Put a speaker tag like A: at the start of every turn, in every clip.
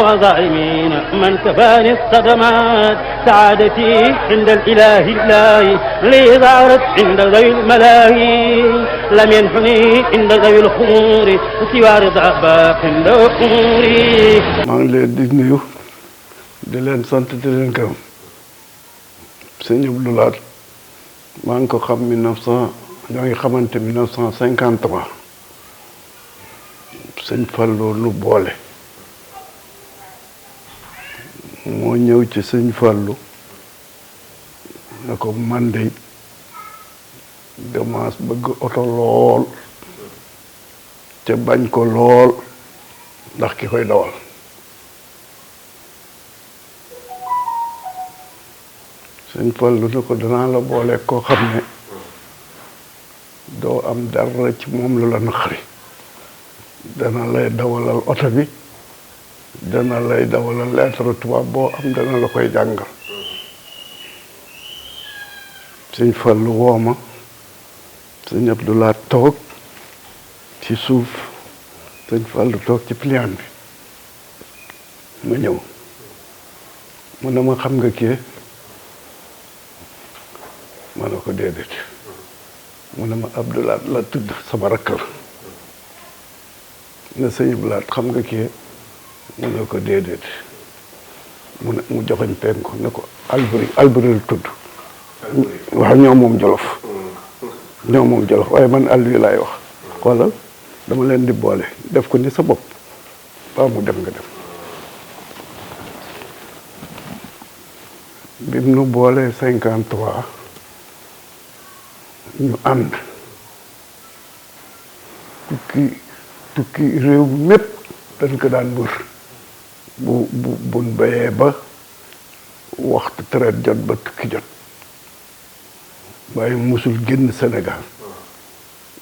A: وظالمين من كفاني الصدمات سعادتي عند الإله لي ظهرت عند ذوي الملاهي لم ينحني عند ذوي الخمور سوى رضا باق عند أموري.
B: maa ngi leen di nuyu di leen sant di leen gërëm. Sëñ Abdou Lahad maa ngi ko xam 1900 ñoo ngi xamante 1953 sëñ Fallou nu boole. moo ñëw ci sëñ Fallou ne ko man de dama bëgg oto lool te bañ ko lool ndax ki koy dawal. sëñ Fallou ne ko danaa la boole koo xam ne doo am dara ci moom lu la naqari dana lay dawalal oto bi dana lay dawalal lettre tubaab boo am dana la koy jàngal. sëñ Fallou wooma sëñ Abdou Lahad toog ci suuf sëñ Fallou toog ci pliant bi ma ñëw mu ne ma xam nga kii ma ne ko déedéet mu ne ma Abdou Lahad la tudd sama rakk la ne sëñ Abdou Lahad xam nga kii mu ne ko déedéet mu joxoñ penku ne ko Alburi la tudd. waaw ñoo moom Jolof waaye man Albi laay wax. xoolal dama leen di boole def ko ni sa bopp ba mu dem nga dem. bi mu nu boolee 53 ñu ànd tukki réew mépp dañ ko daan wër buñ béyee ba waxtu traite jot ba tukki jot waaye musul génn Sénégal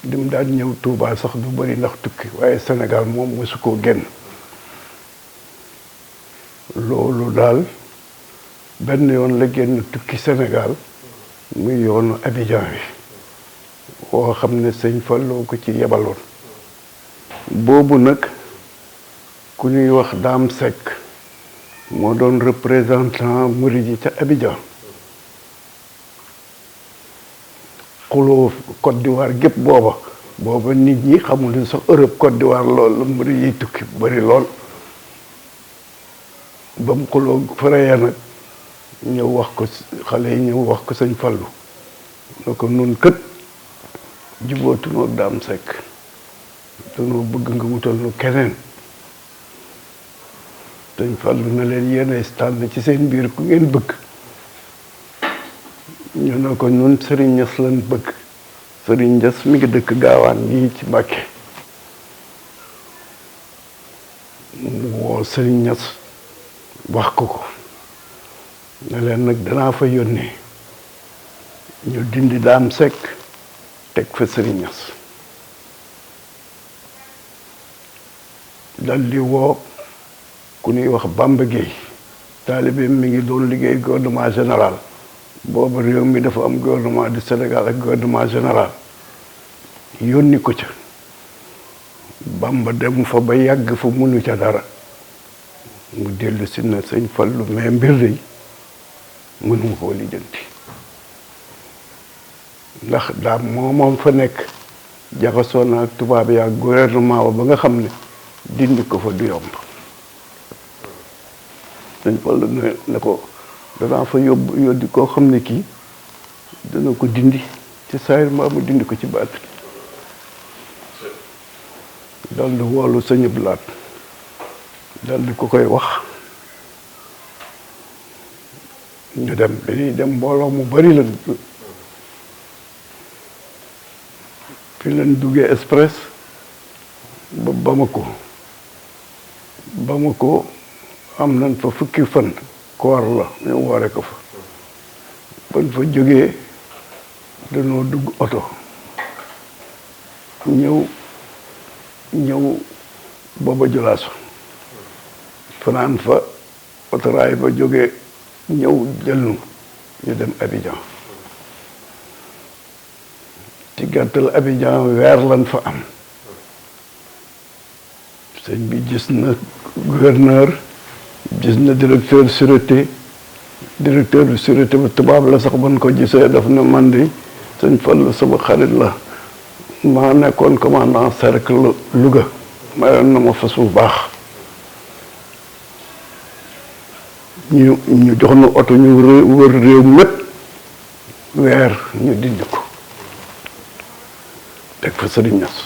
B: lim daan ñëw Touba sax du bari ndax tukki waaye Sénégal moom musu koo génn. loolu daal benn yoon la génn tukki Sénégal muy yoonu Abidjan bi woo xam ne sëñ Fallou ko ci yebaloon. boobu nag ku ñuy wax Dame Seck moo doon représentant murid yi ca Abidjan. xuloo Côte d'Ivoire gépp booba nit ñi xamul sax Europe Côte d'Ivoire lool la murid yi tukki bari lool. ba mu xuloo faraya nag ñëw wax ko xale yi ñëw wax ko sëñ Fallou ne ko nun kët jubootunoo ak Dame Seck danoo bëgg nga wutal nu keneen. sëñ Fallou na leen yéenay tànn ci seen biir ku ngeen bëgg. ñu ne ko ñun Serigne Niass lañ bëgg. Serigne Niass mi ngi dëkk gaawaan yi ci Mbàkke. mu woo Serigne Niass wax ko ne leen nag danaa fa yónnee ñu dindi Dame Seck teg fa Serigne Niass. dal di woo ku ñuy wax Bamba Gueye taalibe mi ngi doon liggéey gouvernement général boobu réew mi dafa am gouvernement du Sénégal ak gouvernement général yónni ko ca. Bamba dem fa ba yàgg fa munu ca dara mu dellu si na sëñ Fallou mais mbir yi mënuma koo lijjanti ndax daam moom fa nekk jaxasoo na ak tubaab yi ak gouvernement ba nga xam ne dindi ko fa du yomb. sëñ Fallou ne ko danaa fa yóbbu koo xam ne kii dana ko dindi ci saayir mbaa mu dindi ko ci baat dal di woolu sëñ Abdou Lahad dal di ko koy wax ñu dem bi ñuy dem mbooloo mu bari lan fi leen duggee express ba Bamako am nañ fa fukki fan koor la ñu woore ko fa ban fa jógee dañoo dugg oto ñëw booba Jolaaso fanaan fa otoraay ba jógee ñëw jël ñu dem Abidjan. ci gàttal Abidjan weer lan fa am sëñ bi gis na gouverneur gis na directeur sûreté directeur de sûreté ba tubaab la sax ban ko gisee daf na man di sëñ Fallu sama xarit la maa nekkoon commandant cercle Louga mayoon na ma fas bu baax ñu jox na oto ñu wër réew mépp weer ñu dindi ko teg fa Sëriñ Ñas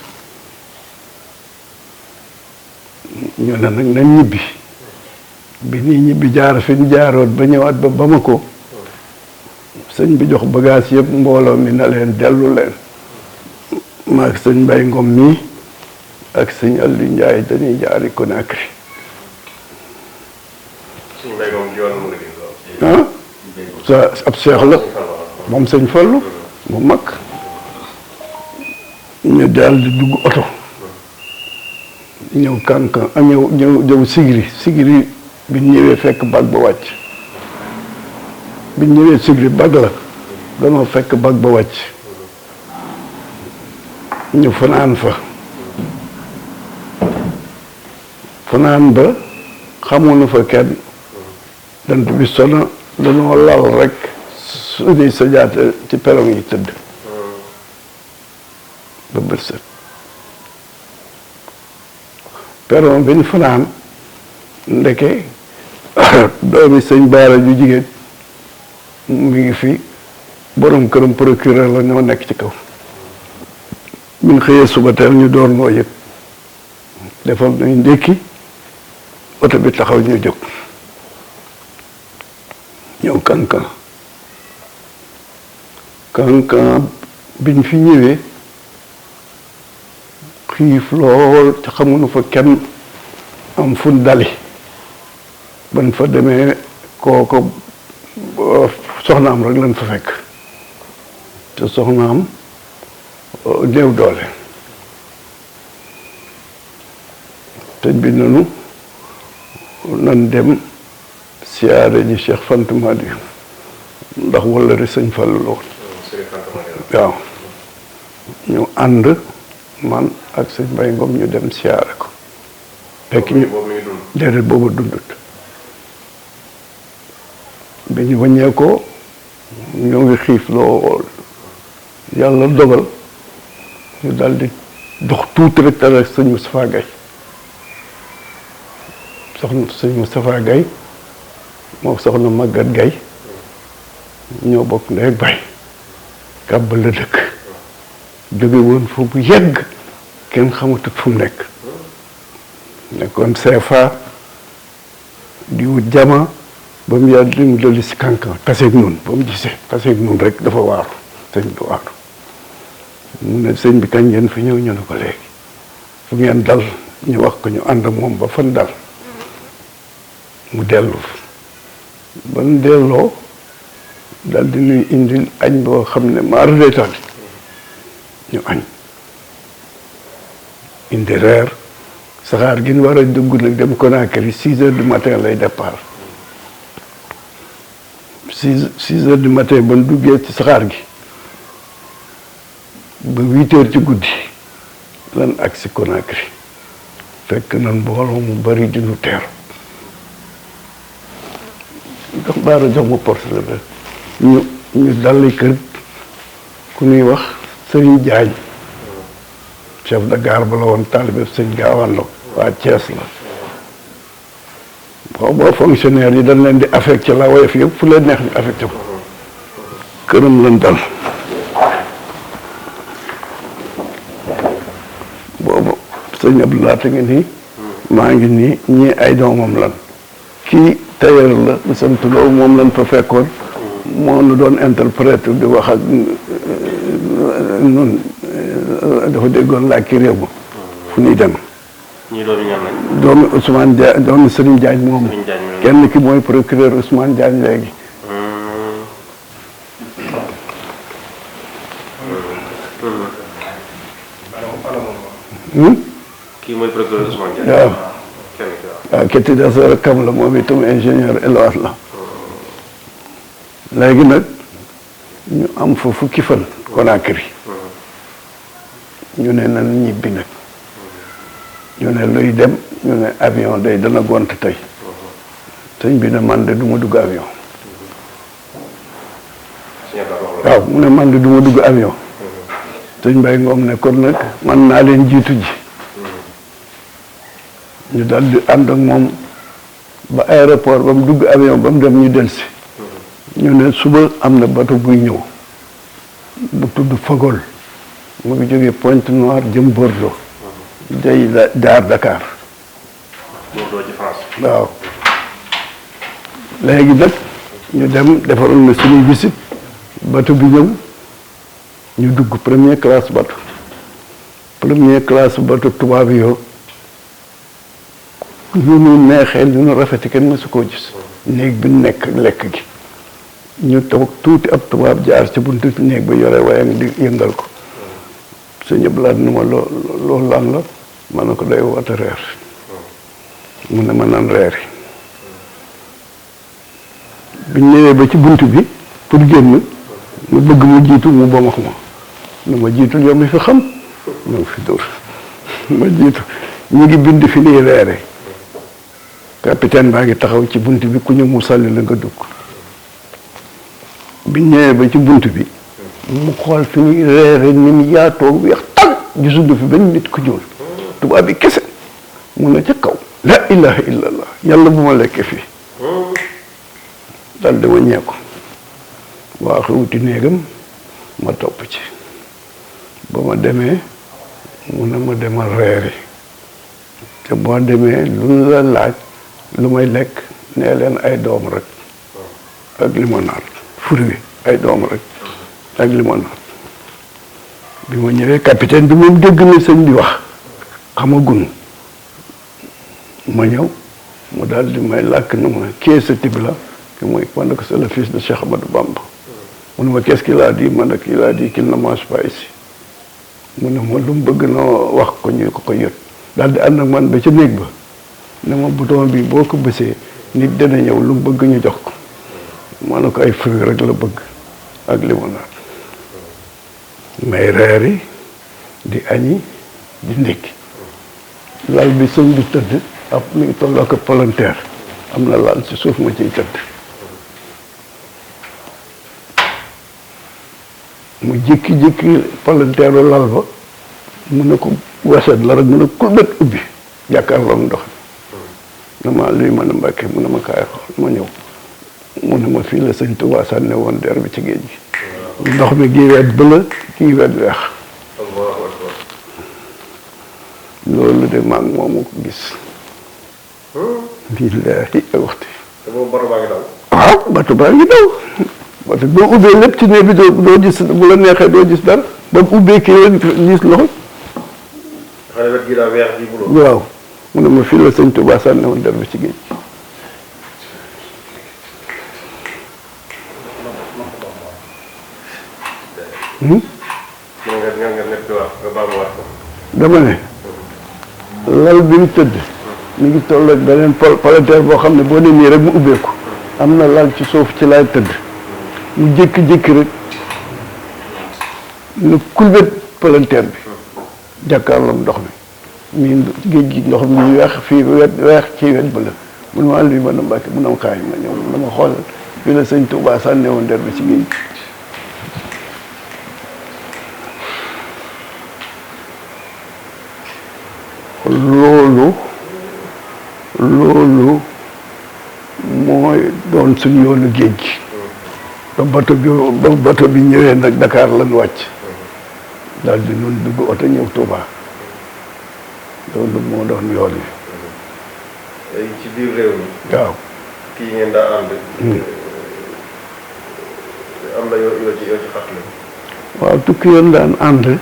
B: ñu ne nag nañ ñibbi bi nii ñibbi jaar fi ñu jaaroon ba ñëwaat ba Bamako sëñ bi jox bagage yëpp mbooloo mi na leen dellu leen maag sëñ Mbay Ngom mii ak sëñ Aliou Ndiaye dañuy jaari Conakry ah sa ab seex la moom sëñ Fallu mu mag ñu daal di dugg oto ñëw Kankan ñëw Sigiri bi ñëwee fekk bag ba wàcc bi ñëwee Sigiri bag la danoo fekk bag ba wàcc ñu fanaan ba xamuñu fa kenn dant bi sono dañoo lal rek suñuy sajaate ci perong yi tëdd ba bët set perong bi ñu fanaan ndeke doomi sëñ Baara ju jigéen mi ngi fi borom këram procureur la ñoo nekk ci kaw min xëyee suba teel ñu door noo yëg defal nañ ndékki oto bi taxaw ñu jóg ñëw Kankan biñ fi ñëwee xiif lool te xamuñu fa kenn am fun dali ban fa demee kooko soxnaam rek lañ fa fekk te soxnaam néew doole te bi nanu nan dem siyaare ji Cheikh Fanta Madi ndax wala rek sëñ Fallu la woon waaw ñu ànd man ak sëñ Mbay Ngom ñu dem siyaare ko fekk ñu déedéet boobu dundut bi ñu bañee ko ñoo ngi xiif lool yàlla dogal ñu daal di dox tuuti rek te rek sëñ Moustapha Gaye soxna sëñ Moustapha Gaye moo soxna Maguette Gaye ñoo bokk ndey ak baay kàbbal la dëkk jóge woon foofu yegg kenn xamatut fu mu nekkoon CFA di wut jama ba mu yàgg li mu dolli si Kankan taseeg nun ba mu gisee taseeg nun rek dafa waaru sëñ bi waaru mu ne sëñ bi kañ ngeen fi ñëw ñu ne ko léegi fu ngeen dal ñu wax ko ñu ànd ak moom ba fan dal mu dellu ba mu delloo dal di nuy indil añ boo xam ne maar reetaan ñu añ indi reer saxaar gi ñu war a dugg nag dem Conakry 6 heures du matin lay départ 6 heures du matin ba ñu duggee ci saxaar gi ba 8 heures ci guddi lan agsi Conakry fekk nan mbooloo mu bari di nu teeru jox baara jox ma portele ñu dalli kër ku ñuy wax Sëriñ Jaañ chef de gare ba la woon taalibe sëñ Gaawaan la waa Thiès la boo fonctionnaire yi dañ leen di affecté la woyof yëpp fu leen neex ñu affecté ko këram lan dal boobu sëñ Abdou Lahat ngi nii maa ngi nii ñii ay doomam lan kii tailleur la bu sant Lo moom lañ fa fekkoon moo nu doon interprète di wax ak nun dafa déggoon làkki réew ma fu ñuy dem
A: ñii doomi ñan lañ
B: doomi Ousmane Diagne doomi Serigne Diagne moomu kenn ki mooy procureur Ousmane Diagne léegi
A: kii mooy procureur Ousmane Diagne
B: waaw ketti da sa rakkam la moom itam ingénieur élevage la léegi nag ñu am fa fukki fan Conakry ñu ne nan ñibbi nag ñu ne luy dem ñu ne avion day dana gont tey sëñ bi ne man de du ma dugg avion waaw mu ne man de du ma dugg avion sëñ Mbaye Ngom ne kon nag man naa leen jiitu ji ñu daal di ànd ak moom ba aéroport ba mu dugg avion ba mu dem ñu delsi ñu ne suba am na bateau buy ñëw bu tudd Fagol mu ngi jógee Pointe Noire jëm Bordeaux day jaar Dakar
C: Bordeaux ci France.
B: waaw léegi nag ñu dem defaroon na suñuy visite bateau bi ñëw ñu dugg première classe bateau tubaab yoo ñu nu neexee lu nu rafeti kenn mësu koo gis néeg bi nekk lekk gi ñu toog tuuti ab tubaab jaar ci buntu néeg ba yore waaye di yëngal ko sëñ Ablaat nu ma loolu lan la ma ne ko day woote reer mu ne ma naan reeri biñ ñëwee ba ci bunt bi pour génn mu bëgg mu jiitu mu bomax ma nu ma jiitul yow mi fi xam ñoo fi dóor ma jiitu ñu ngi bind fi nii reere capitaine baa ngi taxaw ci bunt bi ku ñu mu sàlli la nga dugg biñ ñëwee ba ci bunt bi mu xool fi ñuy reere ni mu yaatoo weex tàgg gisul fi benn nit ku ñuul tubaab bi kese mun na ca kaw la ilaha illallah yàlla bu ma lekkee fii dal di wàññeeku waa xuuti néegam ma topp ci ba ma demee mu ne ma demal reeri te boo demee lu la laaj lu may lekk nee leen ay doom rek ak limonade fur wi ay doom rek ak limonade bi ma ñëwee capitaine bi moom dégg na sëñ bi wax xamagun ma ñëw mu daal di may làkk na ma kii sa type la ki mooy ma ne ko c'est le fils de Cheikh Ahmadou Bamba mu ne ma qu'est-ce qu'il a dit ma ne il a dit qu'il ne mange pas ici mu ne ma lu mu bëgg na wax ko ñu ko yët daal di ànd ak man ba ca néeg ba ne ma bouton bi boo ko bësee nit dana ñëw lu mu bëgg ñu jox ko ma ne ko ay fruits rek la bëgg ak limonade may reeri di añi di ndékki lal bi sëñ bi tëdd ab mi ngi tolloo ko palanteer am na lal ci suuf ma ciy tëdd mu jékki-jékki palanteeru lal ba mu ne ko waset la rek mu ne ku bët ubbi jàkkaarloog ndox mi ne ma luy mën a Mbàkke mu ne ma kaay xool ma ñëw mu ne ma fii la sëñ Tuubaa sànne woon der bi ci géej gi ndox mi gii wet bëla kii wet weex loolu de maag moomu ko gis billaahi ay waxtu waaw bato baa ngi daw parce que boo ubbee lépp ci néeg bi doo gis bu la neexee doo gis dara ba ubbee kii rek gis loxo waaw mu ne ma fii la sëñ Tuubaa sànne woon der bi ci géej dama ne lal bi mu tëdd mi ngi toll ak beneen palanteer boo xam ne boo ne nii rek mu ubbeeku am na lal ci suuf ci laay tëdd mu jékki-jékki rek lu kulbét palanteer bi jàkkaarloog ndox mi mii géej gi ndox mi weex fii weex ci wet ba la mun ma luy mën a Mbàkke mun am kaay ma ñëw dama xool fii la sëñ Tuubaa sànne woon der bi ci géej loolu mooy doon suñu yoonu géej gi ba bato bi ñëwee nag Dakar lan wàcc daal di nun dugg oto ñëw Touba loolu moo doon yoon wi.
C: léegi ci biir réew mi.
B: waaw.
C: kii ngeen daa ànd. am na yoo ci fàttali.
B: waaw tukki yoon daan ànd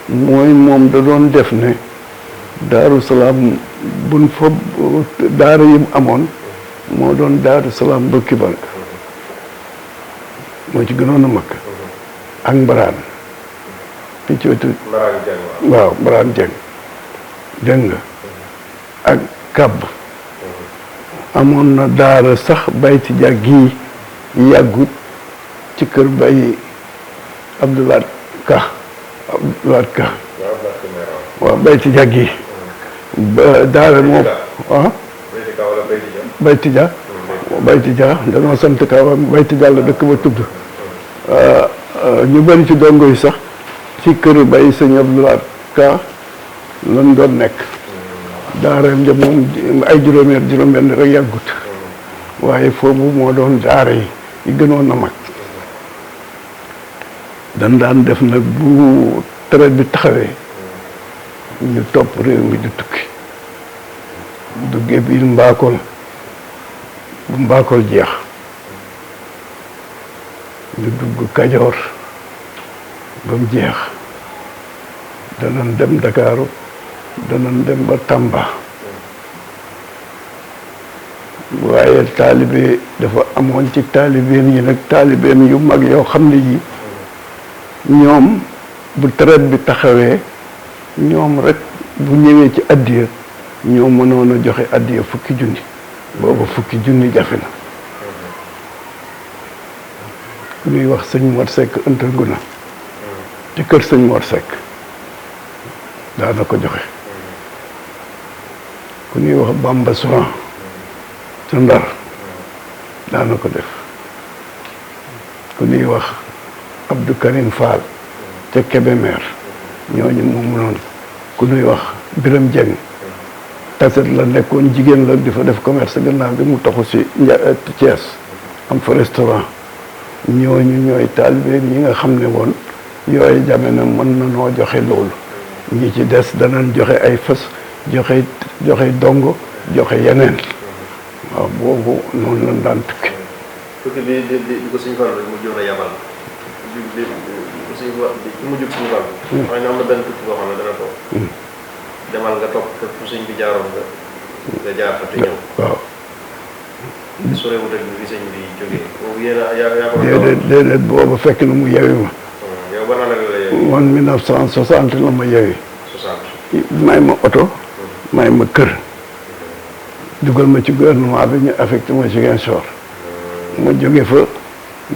B: mooy moom da doon def ne Daaru Salaam buñ fa daara yim amoon moo doon Daaru Salaam Mbëkki Barka moo ci gënoon a mag ak Mbaraan fi ci wetu waaw Mbaraan Jeng dégg nga ak Kàbb amoon na daara sax bayti jàg gii yàggut ci kër Bay Abdoulaat Ka waaw bayti jàg yi daara moom Bayti Dia Bayti Dia dañoo sant kaw Bayti Dia la dëkk ba tudd ñu bëri ci dongo yi sax ci kër bay sëñ Abdoulaye Ka lan doon nekk daareem ja moom ay juróom-benn rek yàggut waaye foofu moo doon daara yi gënoon na mag dan daan def nag bu traite bi taxawee ñu topp réew mi di tukki duggee biir Mbakol bu Mbakol jeex ñu dugg Kajoor ba mu jeex danañ dem Dakaaru danañ dem ba Tamba waaye taalibe dafa amoon ci taalibeem yi nag taalibeem yu mag yoo xam ne yi ñoom bu traite bi taxawee ñoom rek bu ñëwee ci addiya ñoo mënoon a joxe addiya 10,000 booba 10,000 jafe na ku ñuy wax sëñ Mor Seck ëntal guna ci kër sëñ Mor Seck daana ko joxe ku ñuy wax Bamba Souran ca Ndar daana ko def ku ñuy wax Abdou Karim Fall ca Kébémer ñooñu moom noonu ku ñuy wax Biram Dieng taset la nekkoon jigéen la di fa def commerce gannaaw bi mu taxu si Thiès am fa restaurant ñooñu ñooy taalibe ñi nga xam ne woon yooyu jamono mën na noo joxe loolu ñi ci des danañ joxe ay fas joxe dongo joxe yeneen waaw boobu noonu lañ daan tukki.
C: tukki bi ko suñu Fall mu jox la yabal bi ko suñu mu jóg suñu Fall. xëy na am na benn tukki boo xam ne dana toog. demal nga topp fu sëñ bi jaaroon nga jaar fa te ñëw.
B: waaw.
C: sorewut ak bi sëñ bi jógee. boobu yéen a yaa ko.
B: déedéet boobu fekk na mu yewi ma.
C: yow ban année la yewi.
B: man 1960 la ma yewi.
C: 60.
B: may ma oto. may ma kër. dugal ma ci gouvernement bi ñu affecté ma Ziguinchor. ma jóge fa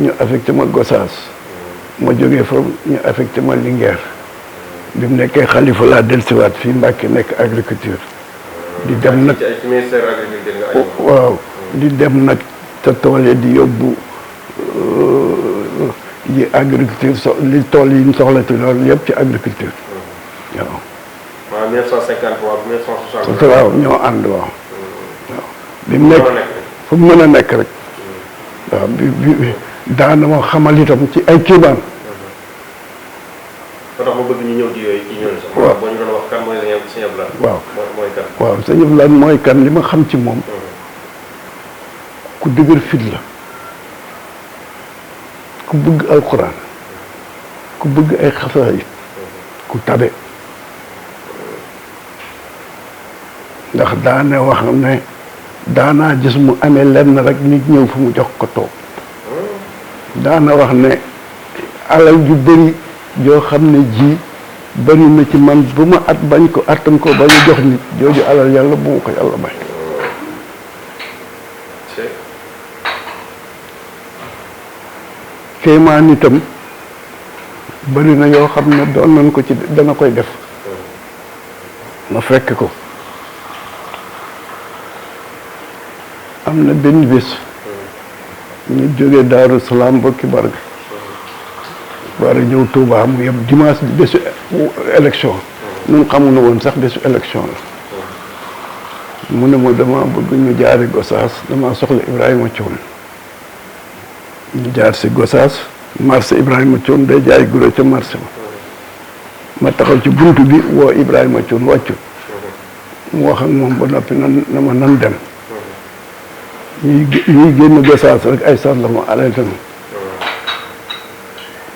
B: ñu affecté ma Gossas. ma jógee fa ñu affecté ma Linguère. bi mu nekkee xalifa laa dellusiwaat fii Mbàkke nekk agriculture. di dem nag
C: ci ministère agriculture nga aju.
B: waaw di dem nag ca tool yi di yóbbu yi agriculture li tool yi ñu soxlati loolu yëpp ci agriculture. waaw.
C: maanaam 1950 waaw 1960.
B: waaw ñoo ànd waaw. waaw bi mu nekk fu mu mën a nekk rek. waaw bi daana ma xamal itam ci ay kiibaan.
C: moo tax ma bëgg ñu ñëw ci yooyu ci ñoom sax.
B: waaw
C: boo ñu doon wax kan mooy sëñ Abdoulaye.
B: waaw
C: mooy kan.
B: waaw sëñ Abdoulaye mooy kan li ma xam ci moom. ku dëgër fit la. ku bëgg alxuraan. ku bëgg ay xasaayid. ku tabe. ndax daane wax ne daanaa gis mu amee lenn rek nit ñëw fu mu jox ko toog. daana wax ne alal ju bëri joo xam ne ji bëri na ci man bu ma bañ ko attan ko ba ñu jox nit jooju alal yàlla bu ma ko yàlla may. kéemaan itam bëri na yoo xam ne doon nañ ko ci dana koy def ma fekk ko am na benn bés ñu jógee Daaru Salaam bokki barga war a ñëw Touba mu yem dimanche bésu élection ñun xamuñu woon sax bésu élection la mu ne ma dama bëgg ñu jaari Gossas dama soxla Ibrahima Thion ñu jaar si Gossas marché Ibrahima Thion day jaay guro ca marché ma taxaw ci buntu bi woo Ibrahima Thion wàccut mu wax ak moom ba noppi na ma nan dem ñuy génn Gossas rek ay sar la ma arrêté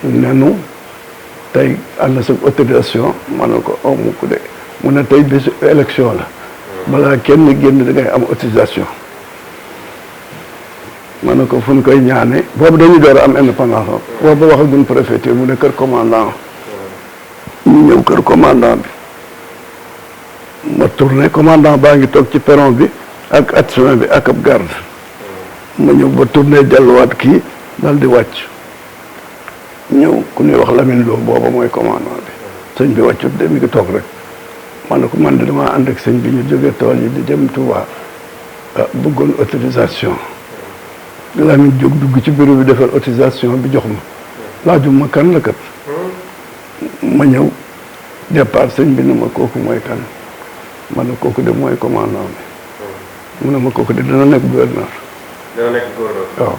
B: nenu tey am na sa autorisation ma ne ko amu ko de mu ne tey bésu élection la balaa kenn génn da ngay am autorisation ma ne ko fu ñu koy ñaane boobu dañu door a am indépendance boobu waxaguñ préfecture mu ne kër commandant ñu ñëw kër commandant bi ma tourné commandant baa ngi toog ci perron bi ak adjoint bi ak ab garde ma ñëw ba tourné delluwaat kii dal di wàcc ñëw ku ñuy wax Lamine Lo booba mooy commandant bi sëñ bi wàccut de mi ngi toog rek ma ne ko man de damaa ànd ak sëñ bi ñu jógee tool yi di dem Touba bëggoon autorisation Lamine jóg dugg ci bureau bi defal autorisation bi jox ma laajum ma kan la kat ma ñëw départ sëñ bi ne ma kooku mooy kan ma ne kooku de mooy commandant bi mu ne ma kooku de dana nekk gouverneur waaw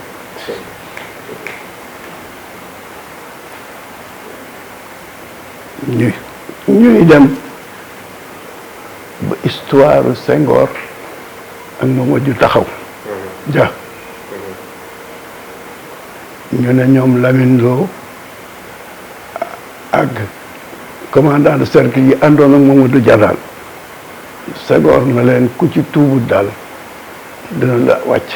B: ñuy dem ba histoire Senghor ak Mamadou taxaw ja ñu ne ñoom Lamine Lo ak commandant de cercle yi àndoon ak Mamadou Dia daal Senghor na leen ku ci tuubut daal dina la wàcc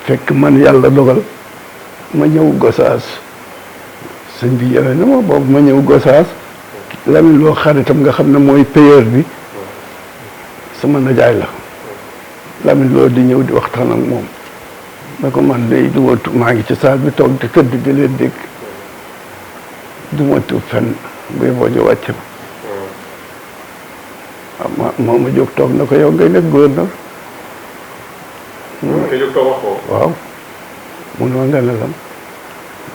B: fekk man yàlla dogal ma ñëw Gosaas sëñ bi yore na ma boobu ma ñëw Gosaas Lamine Lo xaritam nga xam ne mooy payeur bi sama najaay la Lamine Lo di ñëw di waxtaan ak moom ne ko man day du ma maa ngi ci saal bi toog di tëdd di leen dégg du ma tuub fenn buy boo ñu wàcc ma moo ma jóg toog na ko yow ngay nekk gouverneur waaw mu ne ma nga ne lan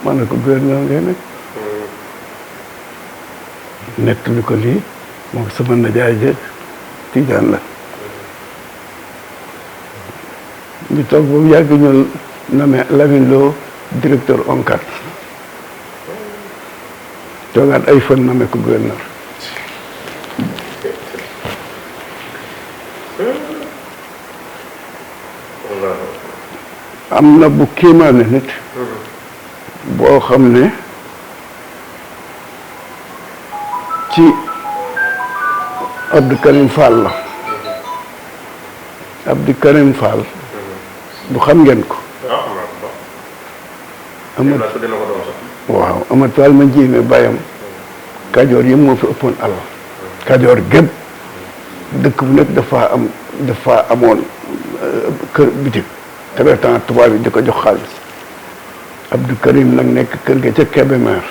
B: ma ne ko gouverneur ngay nekk nett li ko lii moom sama najaay je Tijaan la ñu toog boobu yàgg ñu nommé Lamine Lo directeur ONCAD toogaat ay fan nommé ko gouverneur am na bu kéemaane nit boo xam ne ci Abdou Karim Fall la Abdou Karim Fall du xam ngeen ko waaw Amat Fall ma njéeme bàyyam Kajoor yi moo fi ëppoon alal Kajoor gépp dëkk bu nekk dafa amoon kër bitik très temps tubaab yi di ko jox xaalis Abdou Karim nag nekk kër ga ca Kébémer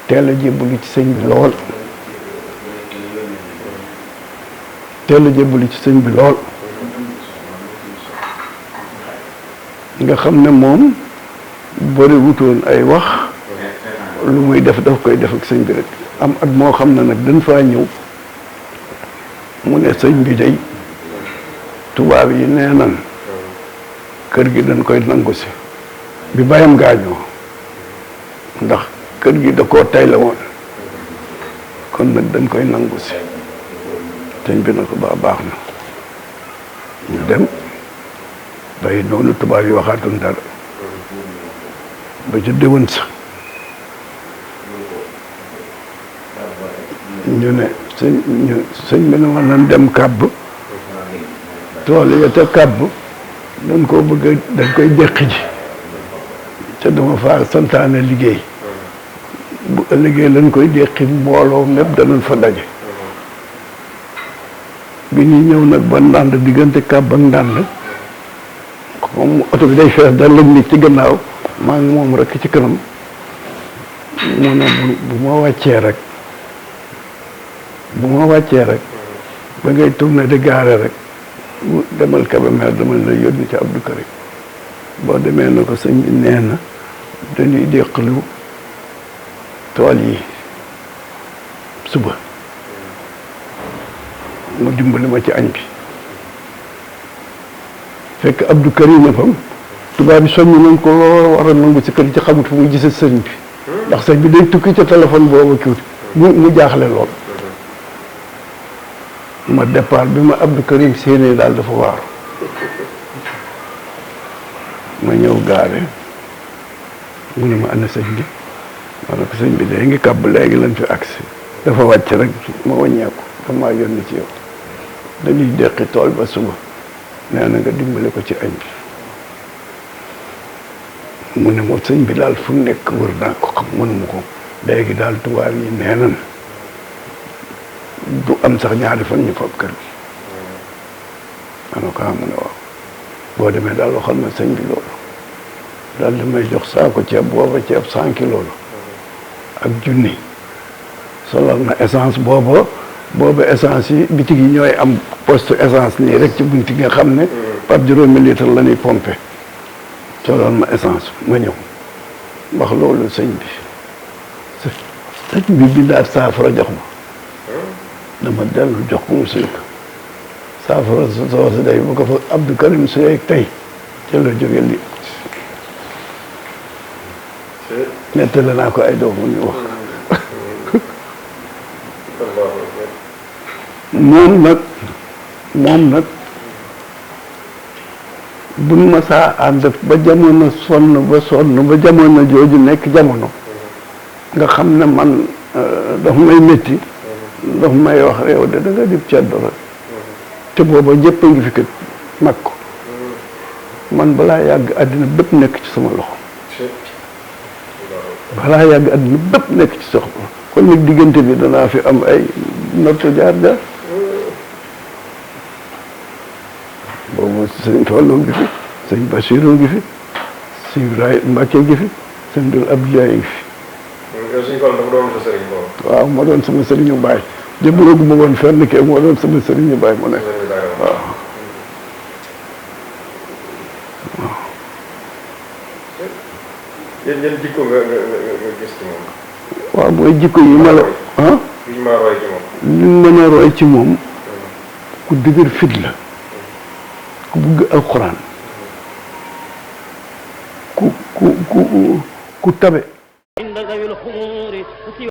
B: teel a jébbalu ci sëñ bi lool nga xam ne moom bëri wutoon ay wax lu muy daf koy def ak sëñ bi rek am at moo xam ne nag dañ faa ñëw mu ne sëñ bi day tubaab yi nee nan kër gi dañ koy nangu si bi bàyyam gaañoo ndax kër gi da koo tay la woon kon nag dañ koy nangu si sëñ bi na ko baax na ñu dem bay noonu tubaab yi waxaatoon dara ba ca déwén sa ñu ne sëñ bi ne ma nan dem kàbb tool ya te kàbb dañ koo bëgg dañ koy deqi ji te dama faa santaane liggéey bu ëllëgee lañ koy deqi mbooloo mépp danañ fa daje bi ñuy ñëw nag ba ndànd diggante kàbb ak ndànd moom oto bi day fees dal lañ nit ci gannaaw maa ngi moom rek ci kanam mu ne bu ma wàccee rek ba ngay tourné di gaare rek demal Kébémer demal la yónni ci Abdou Karim boo demee na ko sëñ bi nee na dañuy déqalu tool yi suba mu dimbali ma ci añ bi fekk Abdou Karim ne fam tubaab bi soññ nañ ko war a nangu si kër ci xamut fu muy gisee sëñ bi ndax sëñ bi day tukki ca téléphone boobu tuuti mu jaaxle lool ma départ bi ma Abdou Karim séenée daal dafa waaru ma ñëw gaare mu ne ma ana sëñ bi ma ne ko sëñ bi day ngi kàbb léegi lañ fi agsi dafa wàcc rek ma wàññeeku damaa yónni ci yow dañuy deqi tool ba suba nee na nga dimbale ko ci añ bi mu ne ma sëñ bi daal fu nekk wër naa ko xam mënuma ko léegi daal tubaab yi nee nan du am sax ñaari fan ñu fab kër gi ma ne ko mu ne waaw boo demee daal waxal ma sëñ bi loolu daal di may jox saako ceeb booba ceeb 100 kilos la ak junni solal na essence booba boobu essence yi bitig yi ñooy am poste essence nii rek ci bunti nga xam ne par juróomi litre la ñuy pompé soloon ma essence ma ñëw wax loolu sëñ bi sëñ bi bindaat saafara jox ma dama dellu jox ko mu suy ko saafara soosu day bu ko fa Abdou Karim Seye tey ci la jóge li nettali naa ko ay doomu ñu wax moom nag buñ ma saa ànd ba jamono ba jamono jooju nekk jamono nga xam ne man daf may métti daf may wax yow de da nga dib ceddo rek te booba ñëpp a ngi fi kat mag ko man balaa yàgg àddina bépp nekk ci sama loxo balaa yàgg àddina bépp nekk ci soxla kon nag diggante bi danaa fi am ay nattu jaar boobu sëñ Fallu ngi fi sëñ Basiru ngi fi sëñ Ibrahima Mbacke ngi fi sëñ Dul Abdoulaye ngi fi.
C: yow sëñ Fallu dafa doon sa sëriñ boobu.
B: waaw ma doon sama sëriñu baay jëmbaloogu ma woon fenn kee moo doon sama sëriñu baay mu nekk waaw.
C: yan jikko nga gis ci moom.
B: waaw mooy jikko yi ma la ah.
C: li ma roy ci moom.
B: li mu mën a roy ci moom ku dëgër fit la ku bugg alxuraan ku tabe.